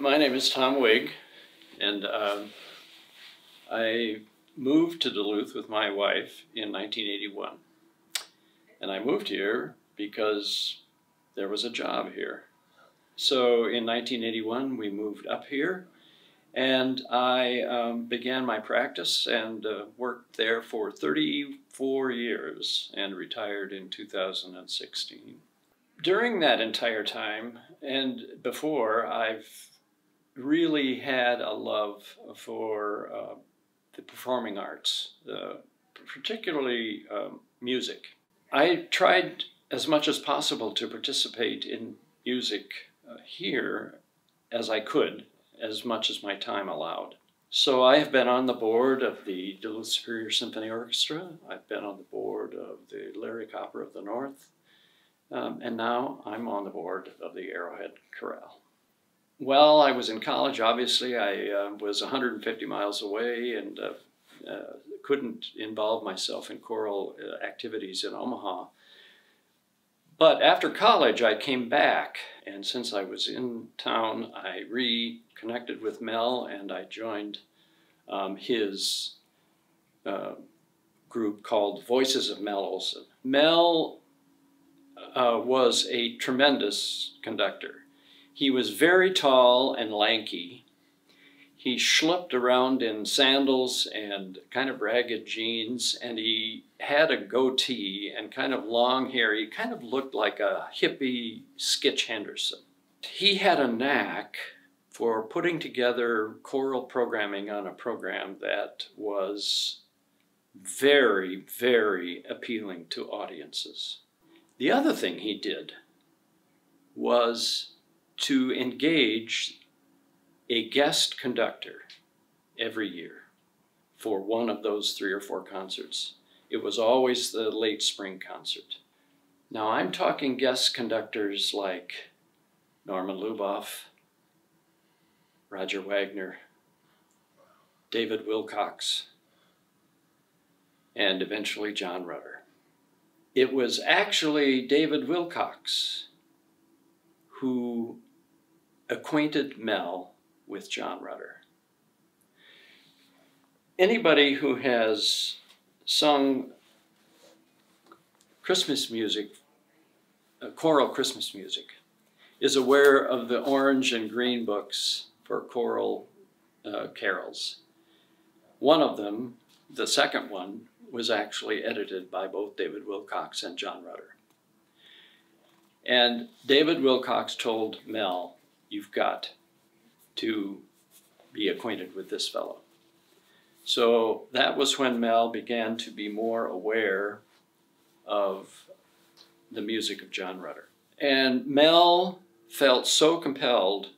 My name is Tom Wiig, and I moved to Duluth with my wife in 1981. And I moved here because there was a job here. So in 1981, we moved up here, and I began my practice and worked there for 34 years and retired in 2016. During that entire time and before, I've really had a love for the performing arts, particularly music. I tried as much as possible to participate in music here as I could, as much as my time allowed. So I have been on the board of the Duluth Superior Symphony Orchestra. I've been on the board of the Lyric Opera of the North. And now I'm on the board of the Arrowhead Chorale. While I was in college, obviously, I was 150 miles away and couldn't involve myself in choral activities in Omaha. But after college, I came back, and since I was in town, I reconnected with Mel, and I joined his group called Voices of Mel Olson. Mel was a tremendous conductor. He was very tall and lanky. He schlepped around in sandals and kind of ragged jeans, and he had a goatee and kind of long hair. He kind of looked like a hippie Skitch Henderson. He had a knack for putting together choral programming on a program that was very, very appealing to audiences. The other thing he did was to engage a guest conductor every year for one of those 3 or 4 concerts. It was always the late spring concert. Now I'm talking guest conductors like Norman Luboff, Roger Wagner, David Wilcox, and eventually John Rutter. It was actually David Wilcox who acquainted Mel with John Rutter. Anybody who has sung Christmas music, choral Christmas music, is aware of the orange and green books for choral carols. One of them, the second one, was actually edited by both David Wilcox and John Rutter. And David Wilcox told Mel, "You've got to be acquainted with this fellow." So that was when Mel began to be more aware of the music of John Rutter. And Mel felt so compelled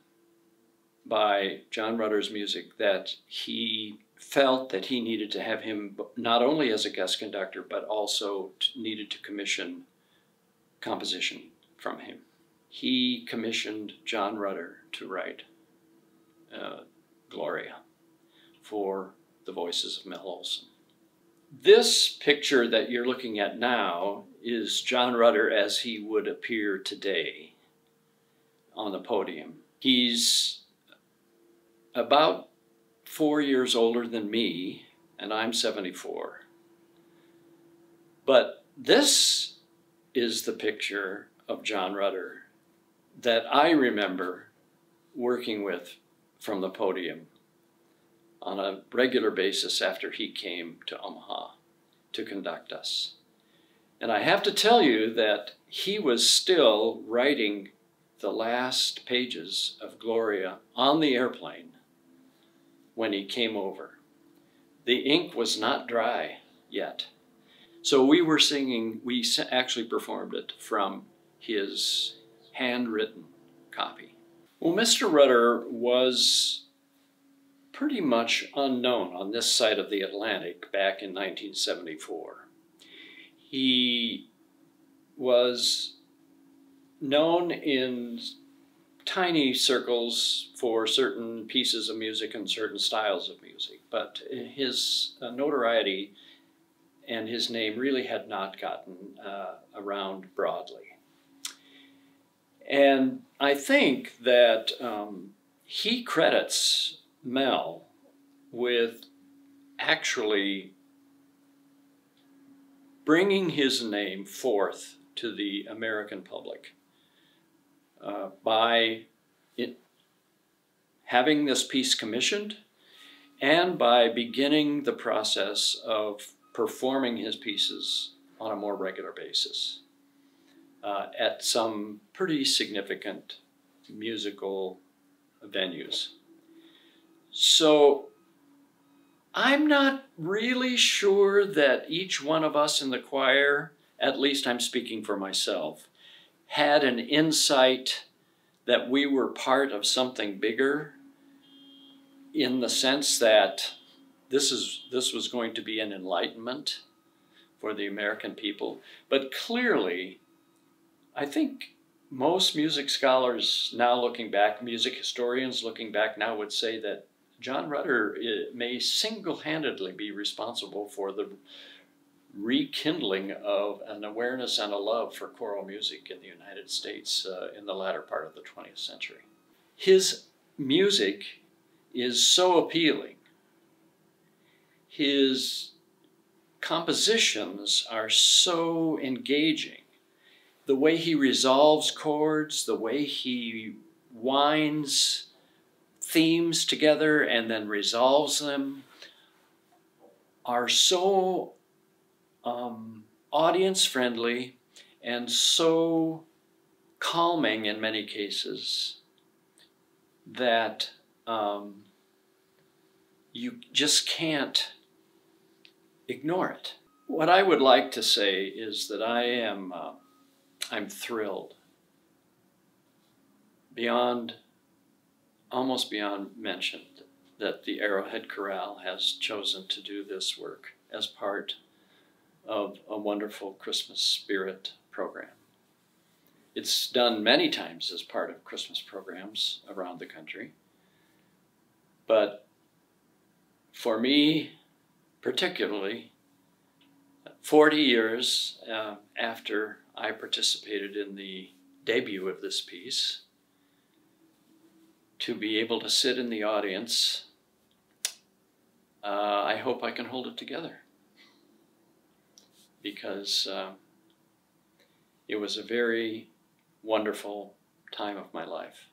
by John Rutter's music that he felt that he needed to have him not only as a guest conductor, but also needed to commission composition from him. He commissioned John Rutter to write Gloria for the Voices of Mel Olson. This picture that you're looking at now is John Rutter as he would appear today on the podium. He's about 4 years older than me, and I'm 74. But this is the picture of John Rutter that I remember working with from the podium on a regular basis after he came to Omaha to conduct us. And I have to tell you that he was still writing the last pages of Gloria on the airplane when he came over. The ink was not dry yet. So we were singing, we actually performed it from his handwritten copy. Well, Mr. Rutter was pretty much unknown on this side of the Atlantic back in 1974. He was known in tiny circles for certain pieces of music and certain styles of music, but his notoriety and his name really had not gotten around broadly. And I think that he credits Mel with actually bringing his name forth to the American public by having this piece commissioned and by beginning the process of performing his pieces on a more regular basis at some pretty significant musical venues. So I'm not really sure that each one of us in the choir, at least I'm speaking for myself, had an insight that we were part of something bigger, in the sense that this was going to be an enlightenment for the American people. But clearly, I think most music scholars now looking back, music historians looking back now, would say that John Rutter may single-handedly be responsible for the rekindling of an awareness and a love for choral music in the United States in the latter part of the 20th century. His music is so appealing. His compositions are so engaging. The way he resolves chords, the way he winds themes together and then resolves them, are so audience-friendly and so calming in many cases that you just can't ignore it. What I would like to say is that I'm thrilled almost beyond mention that the Arrowhead Chorale has chosen to do this work as part of a wonderful Christmas spirit program. It's done many times as part of Christmas programs around the country, but for me particularly, 40 years after I participated in the debut of this piece, to be able to sit in the audience, I hope I can hold it together, because it was a very wonderful time of my life.